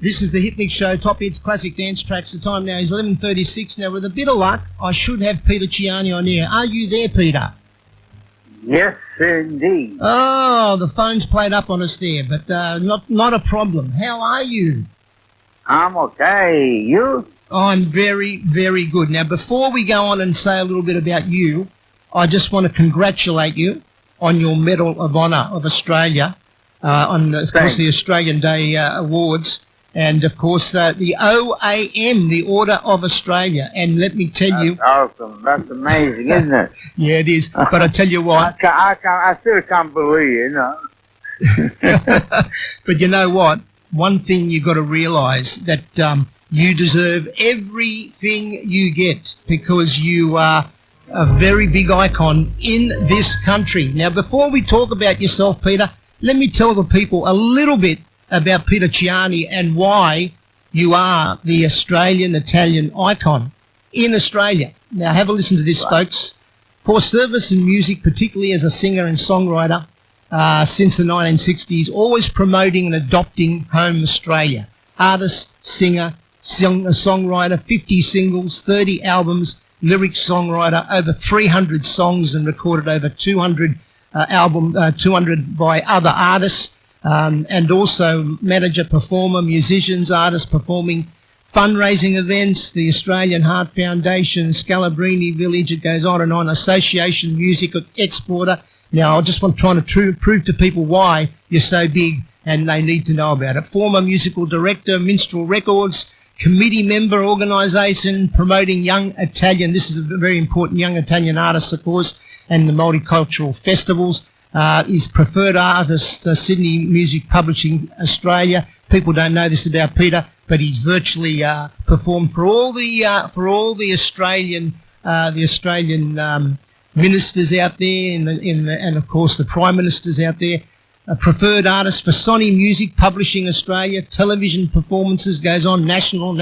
This is the Hit Mix Show, top hits, classic dance tracks. The time now is 11:36. Now, with a bit of luck, I should have Peter Ciani on air. Are you there, Peter? Yes, indeed. Oh, the phone's played up on us there, but not a problem. How are you? I'm okay. You? I'm very, very good. Now, before we go on and say a little bit about you, I just want to congratulate you on your Medal of Honour of Australia, on, of course, the Australian Day Awards, and, of course, the OAM, the Order of Australia. And let me tell you... That's awesome. That's amazing, isn't it? Yeah, it is. But I tell you what... I still can't believe it, you know. But you know what? One thing you've got to realise, that you deserve everything you get, because you are a very big icon in this country. Now, before we talk about yourself, Peter, let me tell the people a little bit about Peter Ciani and why you are the Australian-Italian icon in Australia. Now, have a listen to this, folks. For service in music, particularly as a singer and songwriter, since the 1960s, always promoting and adopting home Australia. Artist, singer, songwriter, 50 singles, 30 albums, lyric songwriter, over 300 songs, and recorded over 200 200 by other artists, and also manager, performer, musicians, artists performing fundraising events, the Australian Heart Foundation, Scalabrini Village, it goes on and on, association music exporter. Now, I just want trying to prove to people why you're so big and they need to know about it. Former musical director, Minstrel Records, committee member, organisation promoting young Italian, this is a very important young Italian artists, of course, and the multicultural festivals. Is preferred artist, Sydney Music Publishing Australia. People don't know this about Peter, but he's virtually performed for all the Australian ministers out there, and of course the prime ministers out there. A preferred artist for Sony Music Publishing Australia. Television performances goes on. National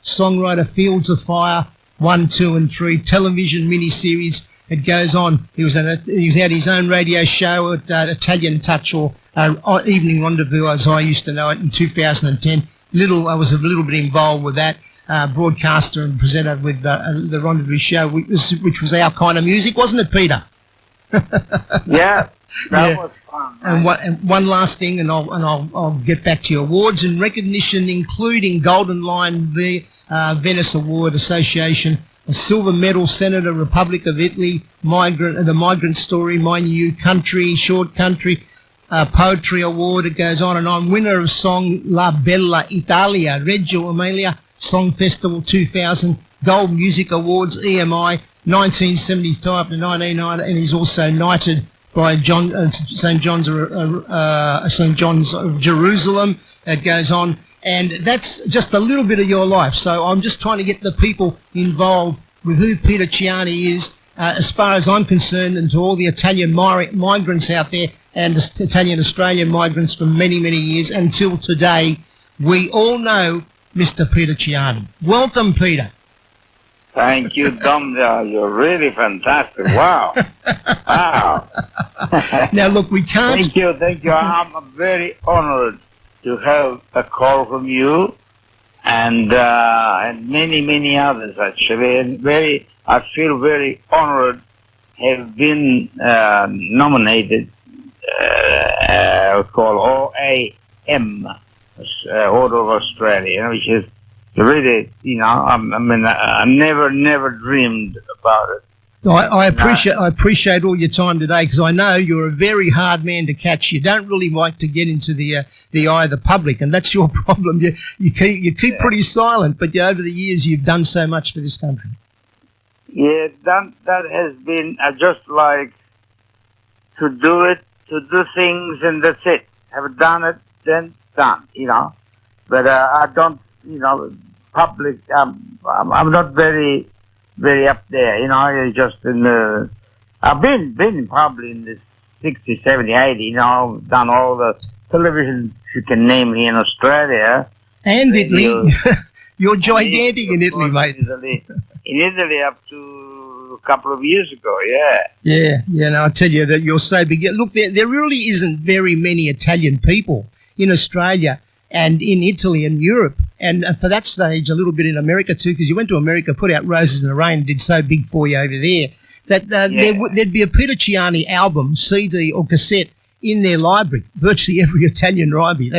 songwriter. Fields of Fire 1, 2, and 3. Television miniseries. It goes on. He was at his own radio show at Italian Touch, or Evening Rendezvous, as I used to know it, in 2010. I was a little bit involved with that. Broadcaster and presenter with the Rendezvous show, which was our kind of music, wasn't it, Peter? Yeah, that was fun. And one last thing, and I'll get back to your awards and recognition, including Golden Lion Venice Award Association, a silver medal, Senator, Republic of Italy, the Migrant Story, My New Country, Short Country, Poetry Award, it goes on and on. Winner of song La Bella Italia, Reggio Emilia Song Festival 2000, Gold Music Awards, EMI, 1975 to 1990, and he's also knighted by St. John's of Jerusalem. It goes on. And that's just a little bit of your life. So I'm just trying to get the people involved with who Peter Ciani is, as far as I'm concerned, and to all the Italian migrants out there and Italian-Australian migrants for many, many years until today. We all know Mr. Peter Ciani. Welcome, Peter. Thank you, Dom. You're really fantastic. Wow. Wow. Now, look, we can't... Thank you. I'm very honored to have a call from you and many, many others, actually. And I feel very honored have been nominated, called OAM, Order of Australia, which is really, I never dreamed about it. I appreciate all your time today, because I know you're a very hard man to catch. You don't really like to get into the eye of the public, and that's your problem. You keep pretty silent, but over the years you've done so much for this country. Yeah, that has been just like to do things, and that's it. Have done it, then done. But I don't, public. I'm not very up there, just in the... I've been probably in the 60, 70, 80, done all the television you can name here in Australia. And Italy. You're gigantic in Italy, mate. In Italy up to a couple of years ago, yeah. Yeah, no, I tell you that you're so big. Look, there really isn't very many Italian people in Australia, and in Italy and Europe, and for that stage a little bit in America too, because you went to America, put out Roses in the Rain, did so big for you over there, that there'd be a Peter Ciani album, CD or cassette in their library, virtually every Italian library.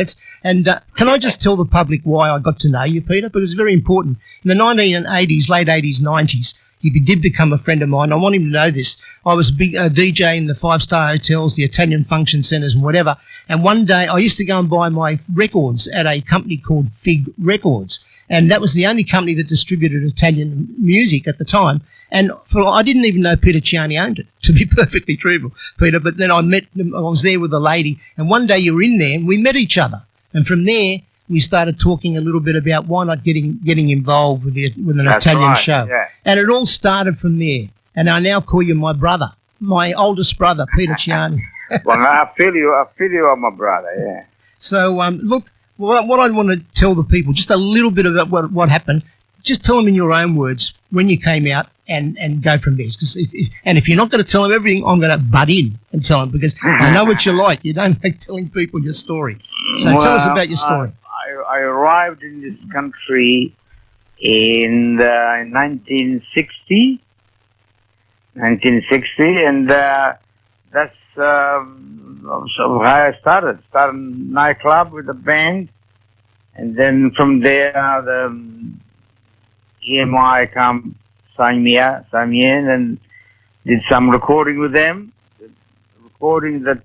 Can I just tell the public why I got to know you, Peter? Because it's very important. In the 1980s, late 80s, 90s, he did become a friend of mine. I want him to know this. I was a big DJ in the five-star hotels, the Italian function centres and whatever. And one day I used to go and buy my records at a company called Fig Records. And that was the only company that distributed Italian music at the time. And I didn't even know Peter Ciani owned it, to be perfectly truthful, Peter. But then I was there with a lady, and one day you were in there, and we met each other. And from there, we started talking a little bit about why not getting involved with an Italian show. Yeah. And it all started from there. And I now call you my brother, my oldest brother, Peter Ciani. Well, I feel you are my brother, yeah. So, look, what I want to tell the people, just a little bit about what happened. Just tell them in your own words when you came out and go from there. And if you're not going to tell them everything, I'm going to butt in and tell them, because I know what you're like. You don't like telling people your story. So tell us about your story. I arrived in this country in 1960, and that's how I started. Started a nightclub with a band, and then from there the EMI signed me in and did some recording with them. The recording that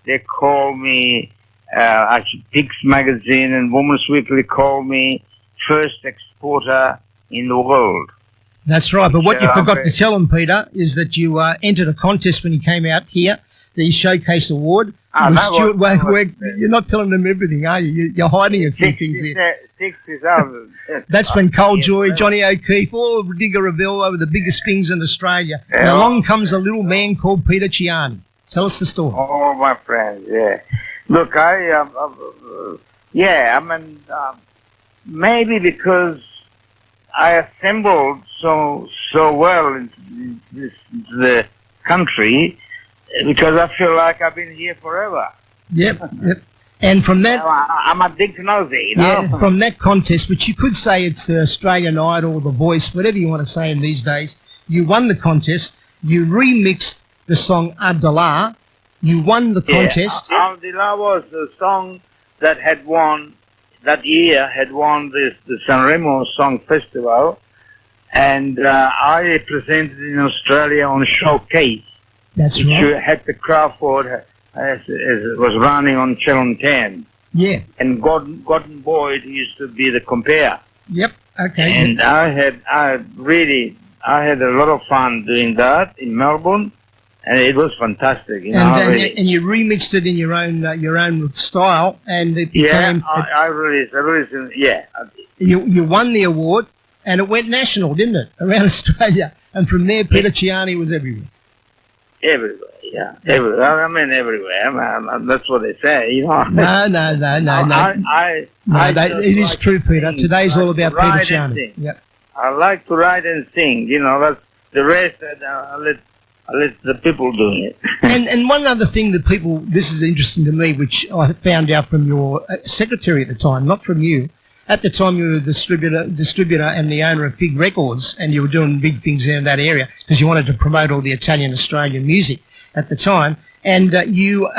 they called me, actually Pigs Magazine and Women's Weekly called me first exporter in the world. That's right, but what you forgot to tell them, Peter, is that you entered a contest when you came out here, the Showcase Award. You're not telling them everything, are you? You're hiding a few things here. 60,000. That's when Cole Joy, Johnny O'Keefe, all of Digger Reville were the biggest things in Australia. Yeah. And along comes a little man called Peter Ciani. Tell us the story. Oh, my friends, yeah. Look, maybe because I assembled so well in the country, because I feel like I've been here forever. Yep. And from that... I'm a big nosy, you know? Yeah, from that contest, which you could say it's the Australian Idol, The Voice, whatever you want to say in these days, you won the contest, you remixed the song Abdullah, you won the contest. Abdullah was the song that had won the Sanremo Song Festival, and I represented in Australia on Showcase. That's right. Which had the Crawford as it was running on Channel 10. Yeah. And Gordon Boyd used to be the compare. Yep. Okay. And I had a lot of fun doing that in Melbourne, and it was fantastic. And you remixed it in your own style, and it became. I released. Yeah. You won the award, and it went national, didn't it, around Australia? And from there, Peter Ciani was everywhere. Everywhere, yeah. Everywhere. I mean, everywhere. That's what they say, you know. No. It is true, Peter. Today's all about Peter Ciani. Yep. I like to write and sing. You know, that's the rest. I let the people do it. and one other thing that people, this is interesting to me, which I found out from your secretary at the time, not from you. At the time, you were the distributor and the owner of Fig Records, and you were doing big things there in that area because you wanted to promote all the Italian-Australian music at the time. And you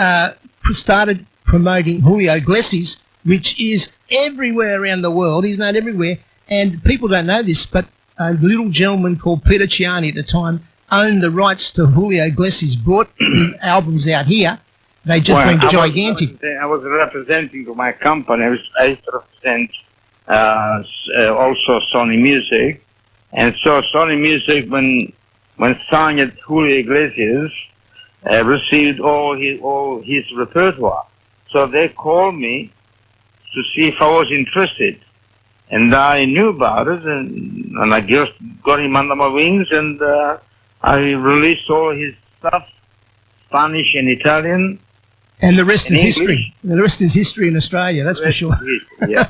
started promoting Julio Iglesias, which is everywhere around the world. He's known everywhere. And people don't know this, but a little gentleman called Peter Ciani at the time owned the rights to Julio Iglesias, brought his albums out here. They just went gigantic. I was representing to my company. I used to represent also Sony Music, and so Sony Music, when signed Julio Iglesias, received all his repertoire. So they called me to see if I was interested, and I knew about it, and I just got him under my wings, and I released all his stuff, Spanish and Italian. And the rest is history. The rest is history in Australia, that's for sure. Yeah.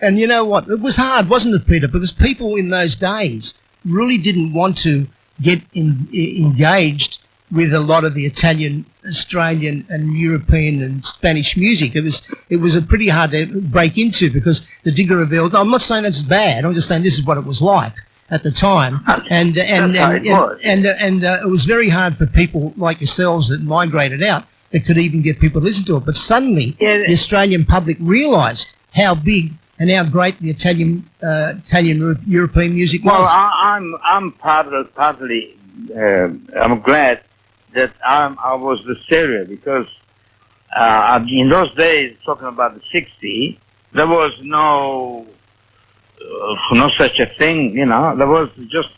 And you know what? It was hard, wasn't it, Peter? Because people in those days really didn't want to get engaged with a lot of the Italian Australian and European and Spanish music. It was a pretty hard to break into because the Digger of Bells. No, I'm not saying that's bad. I'm just saying this is what it was like at the time, and it was very hard for people like yourselves that migrated out that could even get people to listen to it. But suddenly, the Australian public realised how big and how great the Italian European music was. Well, I'm partly I'm glad that I was the stereo because in those days, talking about the '60s, there was no such a thing, you know. There was just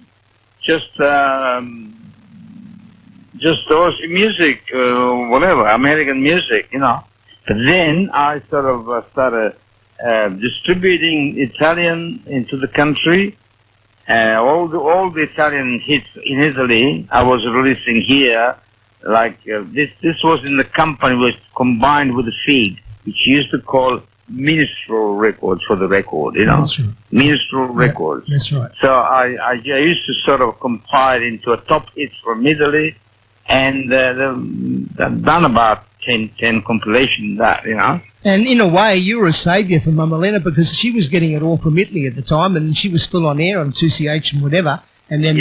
those music, whatever, American music, you know. But then I sort of started distributing Italian into the country. All the Italian hits in Italy I was releasing here. Like this was in the company was combined with the Fig, which used to call Minstrel Records for the record, you know. That's right. Minstrel Records. That's right. So I used to sort of compile into a top hits from Italy, and I've done about 10 compilation that, you know. And in a way, you were a saviour for Mama Lena because she was getting it all from Italy at the time, and she was still on air on 2CH and whatever. And then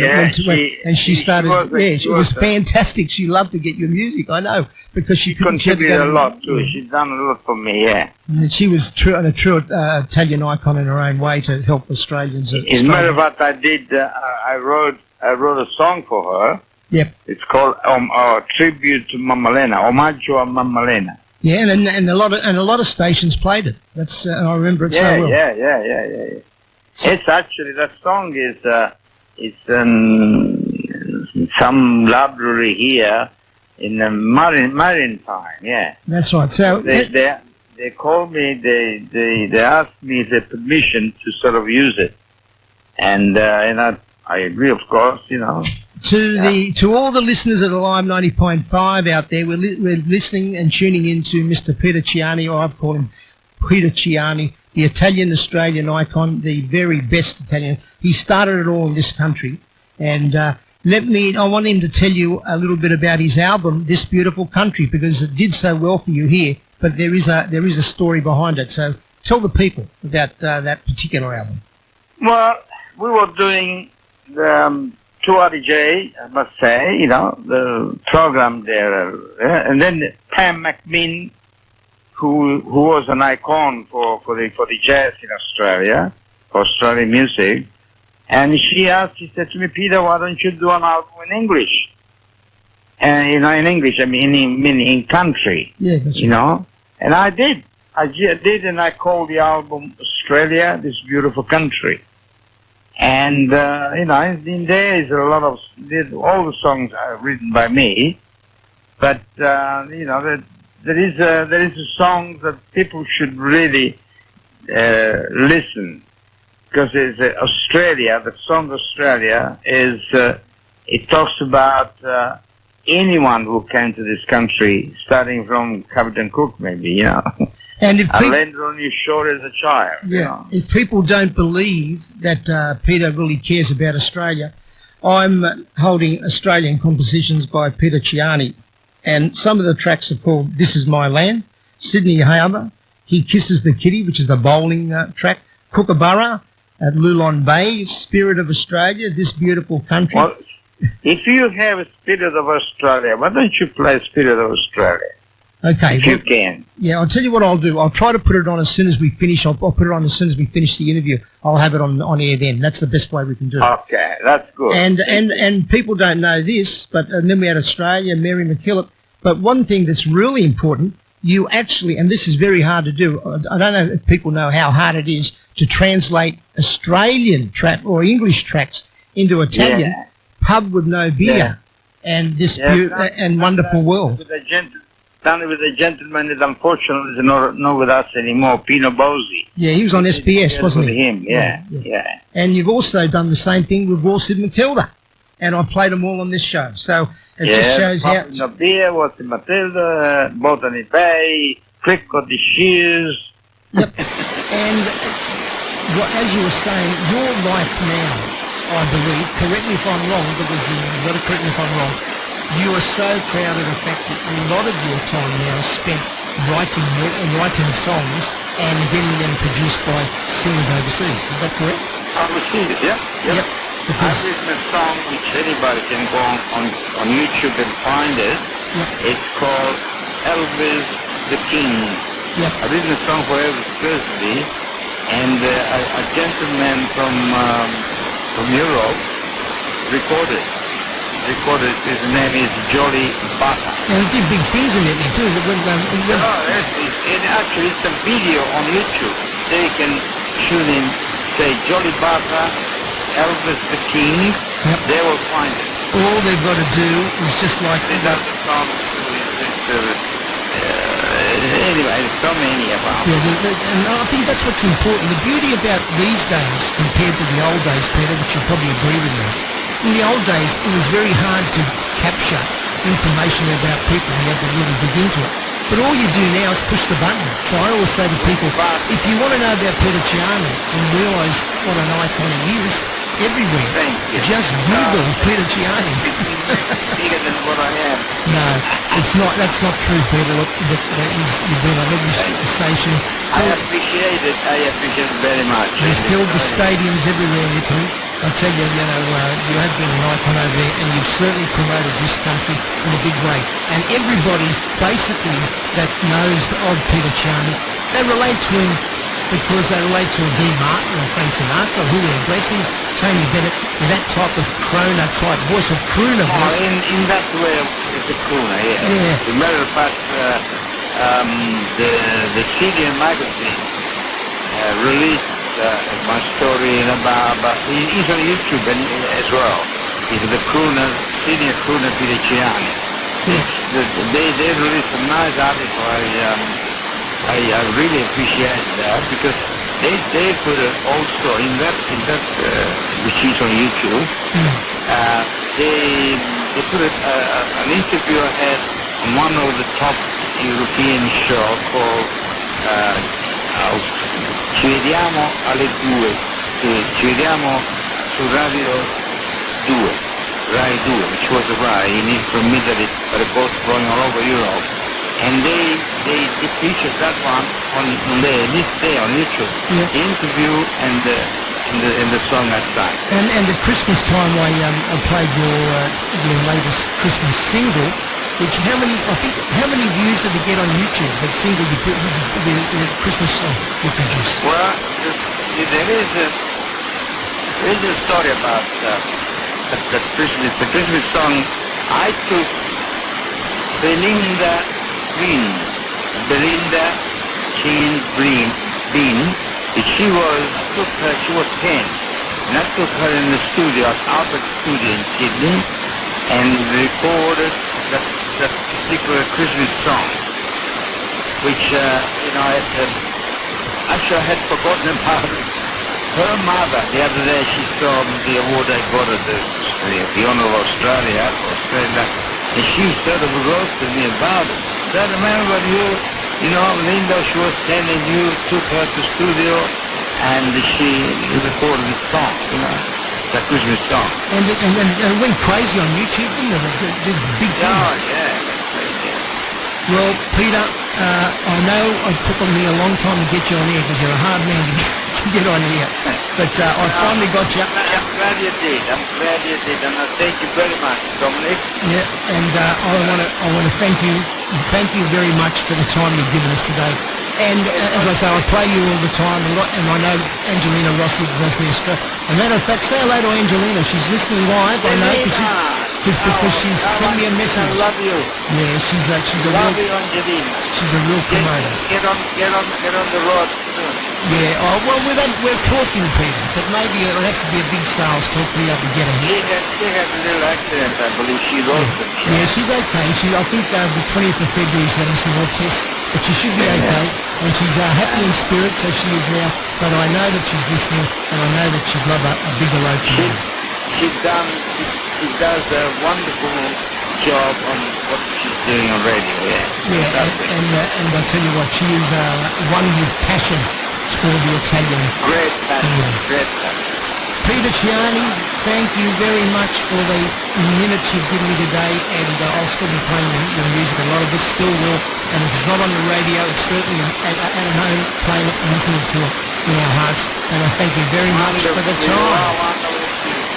she started. It was fantastic. She loved to get your music, I know, because she contributed a lot too. She's done a lot for me, yeah. And she was a true Italian icon in her own way to help Australians. As a matter of fact, I wrote a song for her. Yep. It's called Tribute to Mama Lena, Omaggio a Mama Lena. Yeah, and a lot of stations played it. That's I remember it so well. Yeah. It's actually that song is. It's some library here in the Maritime, yeah. That's right. So they called me. They asked me the permission to sort of use it, and I agree, of course, you know. To all the listeners at Alive 90.5 out there, we're listening and tuning in to Mr. Peter Ciani, or I call him Peter Ciani, the Italian-Australian icon, the very best Italian. He started it all in this country. And I want him to tell you a little bit about his album, This Beautiful Country, because it did so well for you here, but there is a story behind it. So tell the people about that particular album. Well, we were doing the 2RJ, I must say, you know, the program there. And then Pam McMinn, who was an icon for the jazz in Australia, for Australian music, and she said to me, Peter, why don't you do an album in English? And you know, in English, I mean in country. Yeah, that's you know. And I did, and I called the album Australia, This Beautiful Country. And you know, in there is a lot of all the songs are written by me, but you know there is a song that people should really listen, because it's Australia. The song Australia is it talks about anyone who came to this country, starting from Captain Cook, maybe, you know. And if I landed on your shore as a child. Yeah. You know? If people don't believe that Peter really cares about Australia, I'm holding Australian compositions by Peter Ciani. And some of the tracks are called This Is My Land, Sydney Harbour, He Kisses the Kitty, which is the bowling track, Kookaburra at Lulon Bay, Spirit of Australia, This Beautiful Country. Well, if you have a Spirit of Australia, why don't you play Spirit of Australia? Okay. If you can. Yeah, I'll tell you what I'll do. I'll try to put it on as soon as we finish. I'll put it on as soon as we finish the interview. I'll have it on air then. That's the best way we can do it. Okay, that's good. And people don't know this, but and then we had Australia, Mary McKillop. But one thing that's really important, you actually, and this is very hard to do, I don't know if people know how hard it is to translate Australian track or English tracks into Italian. Yeah. Pub with no beer and this and wonderful world. Done it with a gentleman that unfortunately is not with us anymore, Pino Bozzi. Yeah, he was on SBS, wasn't he? Him, yeah. And you've also done the same thing with Waltzing Matilda, and I played them all on this show. So it just shows how. No beer, Waltzing Matilda, Botany Bay, Click of the Shears. Yep. And as you were saying, your life now, I believe, correct me if I'm wrong, because you've got to correct me if I'm wrong, you are so proud of the fact that a lot of your time now is spent writing songs and getting them produced by singers overseas. Is that correct? Overseas, yeah. Yep. I've written a song which anybody can go on YouTube and find it. Yep. It's called Elvis the King. Yep. I've written a song for Elvis Presley, and a gentleman from Europe recorded. His name is Jolly Bata. And he did big things in it too. Actually, it's a video on YouTube. They can tune in, say Jolly Bata, Elvis the King. Yep. They will find it. All they've got to do is just like... That's the song. Anyway, there's so many about. Yeah, and I think that's what's important. The beauty about these days compared to the old days, Peter, which you probably agree with me, in the old days it was very hard to capture information about people. You had to really dig into it. But all you do now is push the button. So I always say to people, if you want to know about Peter Ciani and realise what an icon he is, everywhere, just Google Peter Ciani. Bigger than what I am. No, it's not. That's not true, Peter. Look, you've been on every station. I appreciate it very much. You've filled the stadiums everywhere in Italy. I tell you, you have been an icon over there, and you've certainly promoted this country in a big way. And everybody, basically, that knows of Peter Ciani, they relate to him because they relate to a Dean Martin or Frank Sinatra, Julio Iglesias, Tony Bennett, with that type of crooner-type voice, or crooner voice. In that way, it's a crooner, yeah. As a matter of fact, the CD magazine released my story about he's on YouTube as well. He's the crooner, senior crooner Peter Ciani. They released a nice article. I really appreciate that because they put it also in that which is on YouTube. They put an interview I had on one of the top European show called Ci vediamo alle 2, ci vediamo su Radio 2, Rai 2, which was a Rai from Italy, but it both going all over Europe. And they featured that one on this day on YouTube. Yeah. The interview and the song I sang. And at Christmas time, I played your latest Christmas single. Which how many views did it get on YouTube? That single you put the Christmas song you produced. Well, there is a story about the Christmas song. I took Belinda Jean Bean. She was 10, and I took her in the studio at Albert Studio in Sydney, and recorded that particular Christmas song, which I had forgotten about it. Her mother, the other day, she saw the award I got at the Honor of Australia, and she sort of wrote to me about it. So I remember Linda, she was 10 and you took her to studio and she recorded the song, that Christmas song. And it went crazy on YouTube, didn't it? Did big things. Oh, yeah. Well, Peter, I know it took me a long time to get you on here because you're a hard man to get on here. But I finally got you. I'm glad you did. And I thank you very much, Dominic. Yeah, and I want to thank you very much for the time you've given us today. And as I say, I play you all the time, and I know Angelina Rossi does the Australia. As a matter of fact, say hello to Angelina. She's listening live, I know, because she's sent me a message. I love you. Yeah, she's a love you, Angelina. She's a real promoter. Get on the road soon. Yeah, well, we're talking, Peter, but maybe it'll have to be a big sales talk for you to get her here. She had a little accident, I believe. She wrote them. Yeah, she's okay. I think the 20th of February she's having some more tests, but she should be okay. And she's happy in spirits as she is now, but I know that she's listening, and I know that she'd love a bigger loaf for you. She does a wonderful job on what she's doing on radio, Yeah, and I tell you what, she is one with passion for the Italian. Great passion. Peter Ciani, thank you very much for the minutes you've given me today, and I'll still be playing your music. A lot of this still will, and if it's not on the radio, it's certainly at home playing it and listening to it in our hearts. And I thank you very much for the You time. are wonderful.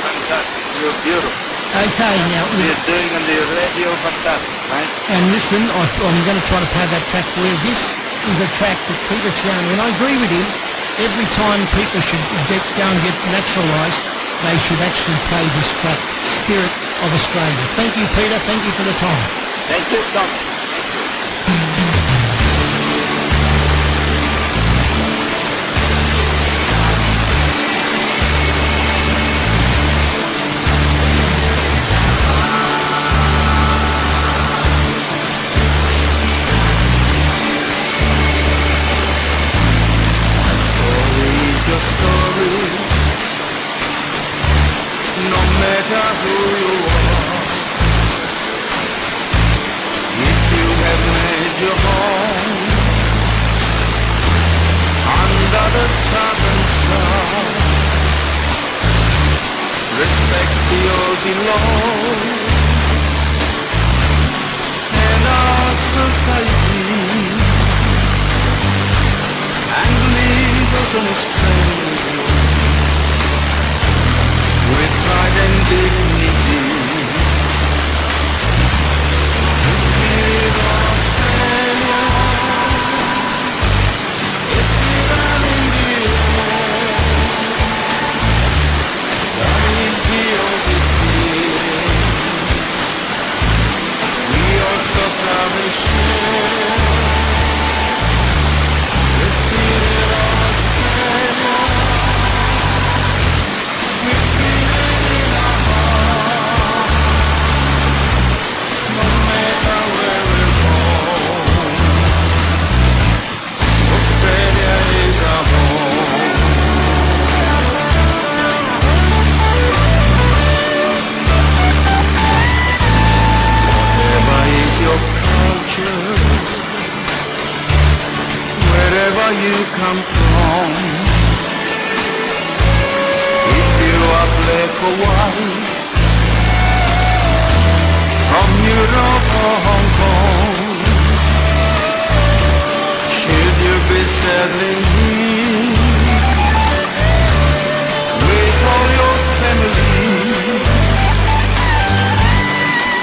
Fantastic. You're beautiful. Okay, now, You're doing on the radio fantastic, right? and listen, I'm going to try to play that track for you. This is a track that Peter Ciani, and I agree with him, every time people should go and get naturalised, they should actually play this track, Spirit of Australia. Thank you, Peter. Thank you for the time. Thank you, Tom. Your story, no matter who you are. If you have made your home under the southern star, respect the Aussie law and our society, and leave us on a stranger with pride and dignity. The spirit of Australia is bigger in the air. That is the only feeling we also proudly share. The spirit of Australia, we feel it in our heart, no matter where we go. Australia is our home. Whatever is your culture, wherever you come from, if you are black or white, from Europe or Hong Kong, should you be settling here with all your family,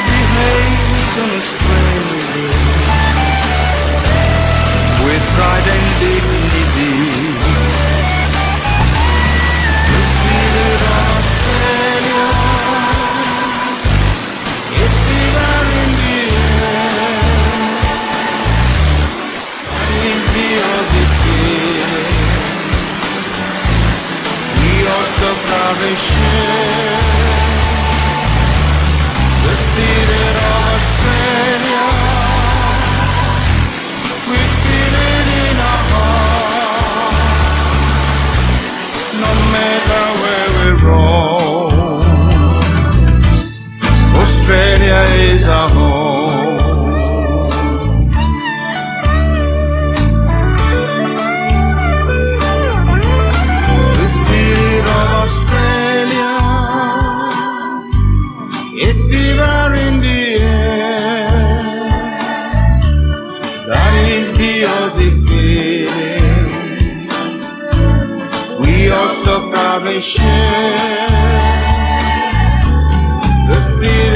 behave as an Australian with pride and dignity. The spirit of Australia is bigger in the air. That is the Aussie feeling we also proudly share. The spirit of Australia, we feel it in our heart, no matter where we roam. Australia is our home. The spirit of Australia, it's fever in the air. That is the Aussie feeling we also proudly share. The spirit